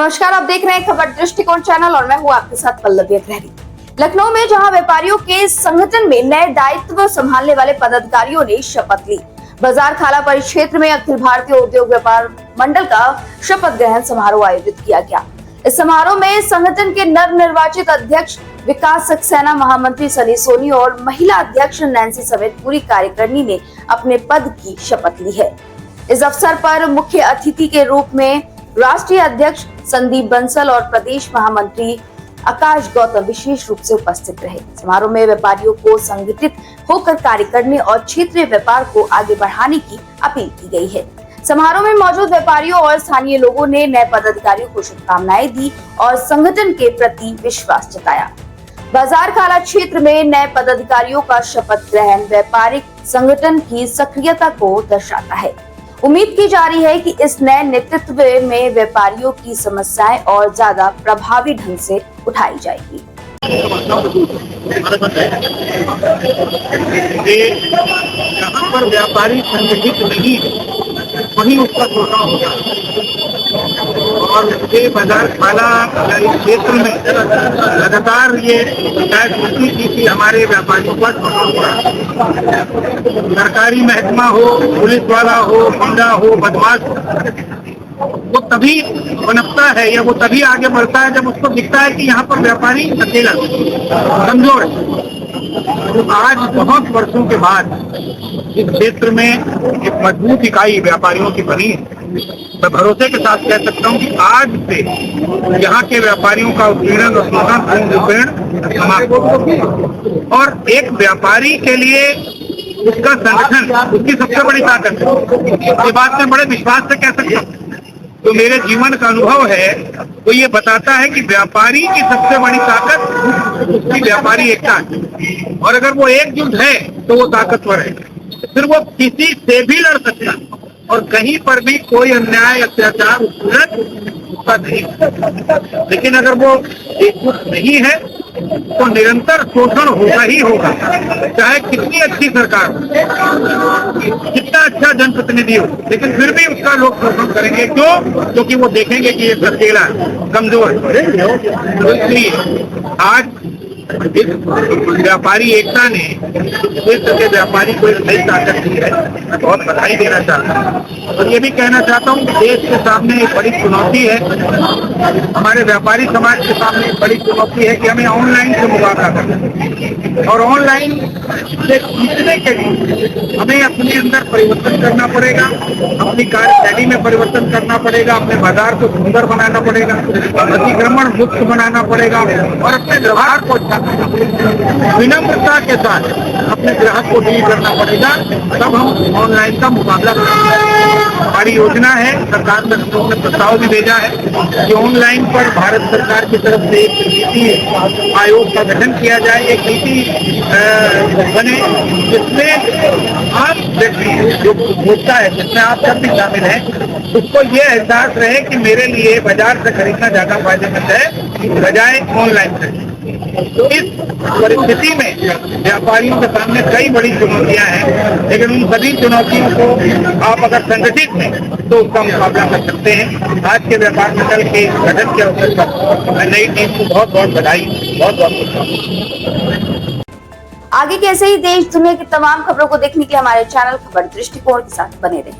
नमस्कार, आप देख रहे हैं खबर दृष्टिकोण चैनल और मैं हूं आपके साथ पल्लवी अग्रहरी। लखनऊ में जहां व्यापारियों के संगठन में नए दायित्व संभालने वाले पदाधिकारियों ने शपथ ली, बाजार खाला परिक्षेत्र में अखिल भारतीय उद्योग व्यापार मंडल का शपथ ग्रहण समारोह आयोजित किया गया। इस समारोह में संगठन के नवनिर्वाचित अध्यक्ष विकास सक्सेना, महामंत्री सनी सोनी और महिला अध्यक्ष नैन्सी समेत पूरी कार्यकारिणी ने अपने पद की शपथ ली है। इस अवसर पर मुख्य अतिथि के रूप में राष्ट्रीय अध्यक्ष संदीप बंसल और प्रदेश महामंत्री आकाश गौतम विशेष रूप से उपस्थित रहे। समारोह में व्यापारियों को संगठित होकर कार्य करने और क्षेत्रीय व्यापार को आगे बढ़ाने की अपील की गई है। समारोह में मौजूद व्यापारियों और स्थानीय लोगों ने नए पदाधिकारियों को शुभकामनाएं दी और संगठन के प्रति विश्वास जताया। बाजार खाला क्षेत्र में नए पदाधिकारियों का शपथ ग्रहण व्यापारिक संगठन की सक्रियता को दर्शाता है। उम्मीद की जा रही है कि इस नए नेतृत्व में व्यापारियों की समस्याएं और ज्यादा प्रभावी ढंग से उठाई जाएगी। जहाँ पर व्यापारी संगठित नहीं वहीं उसका शोषण होगा और ये बाजार खाला क्षेत्र में लगातार ये शिकायत होती थी कि हमारे व्यापारियों का शोषण हो रहा है। सरकारी महकमा हो, पुलिस वाला हो, गुंडा हो, बदमाश वो तभी पनपता है या वो तभी आगे बढ़ता है जब उसको दिखता है कि यहाँ पर व्यापारी अकेला कमजोर है। तो आज बहुत वर्षों के बाद इस क्षेत्र में एक मजबूत इकाई व्यापारियों की बनी है। मैं भरोसे के साथ कह सकता हूँ कि आज से यहाँ के व्यापारियों का उत्पीड़न और शोषण पूर्ण समाप्त होगा और एक व्यापारी के लिए उसका संगठन उसकी सबसे बड़ी ताकत है। ये बात मैं बड़े विश्वास से कह सकता हूँ। तो मेरे जीवन का अनुभव है तो ये बताता है कि व्यापारी की सबसे बड़ी ताकत उसकी व्यापारी एकता है और अगर वो एकजुट है तो वो ताकतवर है। फिर वो किसी से भी लड़ सकता है और कहीं पर भी कोई अन्याय, अत्याचार, उत्पीड़न उसका नहीं। लेकिन अगर वो एकजुट नहीं है तो निरंतर शोषण होगा ही होगा, चाहे कितनी अच्छी सरकार हो, कितना अच्छा जनप्रतिनिधि हो, लेकिन फिर भी उसका लोग शोषण करेंगे। क्यों? क्योंकि वो देखेंगे कि ये अकेला कमजोर है। तो इसलिए आज इस व्यापारी एकता ने क्षेत्र के व्यापारी को एक नई ताकत दी है। मैं बहुत बधाई देना चाहता हूँ और ये भी कहना चाहता हूँ कि देश के सामने एक बड़ी चुनौती है, हमारे व्यापारी समाज के सामने एक बड़ी चुनौती है कि हमें ऑनलाइन से मुकाबला करना है और ऑनलाइन से जीतने के लिए हमें अपने अंदर परिवर्तन करना पड़ेगा, अपनी कार्यशैली में परिवर्तन करना पड़ेगा, अपने बाजार को सुंदर बनाना पड़ेगा, अतिक्रमण मुक्त बनाना पड़ेगा और अपने व्यवहार को विनम्रता के साथ अपने ग्राहक को डील करना पड़ेगा। तब हम ऑनलाइन का मुकाबला करेंगे। हमारी योजना है, सरकार ने प्रस्ताव भी भेजा है कि ऑनलाइन पर भारत सरकार की तरफ से एक नीति आयोग का गठन किया जाए, एक नीति बने जिसमें आप व्यक्ति जो उपभोक्ता है, जिसमें आप सब भी शामिल हैं, उसको ये एहसास रहे कि मेरे लिए बाजार से खरीदना ज्यादा फायदेमंद है बजाय ऑनलाइन से। तो इस परिस्थिति में व्यापारियों के सामने कई बड़ी चुनौतियां हैं, लेकिन उन सभी चुनौतियों को आप अगर संगठित हैं तो उसका मुकाबला कर सकते हैं। आज के व्यापार मंडल के गठन के अवसर पर मैं नई टीम को बहुत बहुत बधाई, बहुत बहुत। आगे कैसे ही देश दुनिया की तमाम खबरों को देखने के लिए हमारे चैनल खबर दृष्टिकोण के साथ बने रहें।